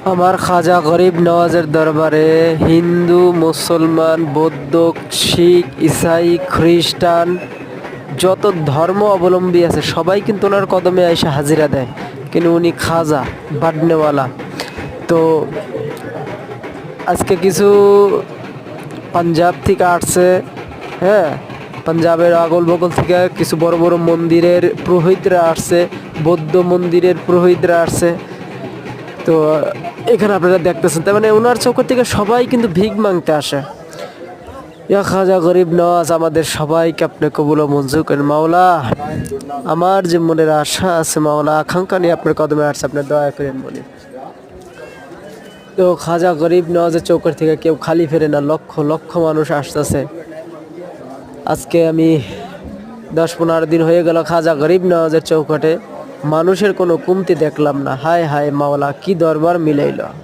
আমার খাজা গরিব নওয়াজের দরবারে হিন্দু, মুসলমান, বৌদ্ধ, শিখ, ইসাই, খ্রিস্টান যত ধর্ম অবলম্বী আছে সবাই কিন্তু ওনার কদমে এসে হাজিরা দেয়। কিন্তু উনি খাজা বাডনেওয়ালা। তো আজকে কিছু পাঞ্জাব থেকে আসছে, হ্যাঁ, পাঞ্জাবের আগল বগল থেকে কিছু বড় বড় মন্দিরের পুরোহিতরা আসছে, বৌদ্ধ মন্দিরের পুরোহিতরা আসছে। তো এখানে আপনারা দেখতেছেন, তার মানে ওনার চৌকর থেকে সবাই কিন্তু ভিক মাংতে আসে। ইয়া খাজা গরিব নওয়াজ, আমাদের সবাইকে আপনি কবুল ও মঞ্জুর করেন মাওলা। আমার যে মনের আশা আছে মাওলা, আকাঙ্ক্ষা নিয়ে আপনার কদমে আসছে, আপনি দয়া করেন বলি। তো খাজা গরিব নওয়াজের চৌকর থেকে কেউ খালি ফেরে না, লক্ষ লক্ষ মানুষ আসতেছে। আজকে আমি 10-15 দিন হয়ে গেল খাজা গরিব নওয়াজের চৌকটে, মানুষের কোনো কমতি দেখলাম না। হায় হায় মাওলা, কি দরবার মিলাইল।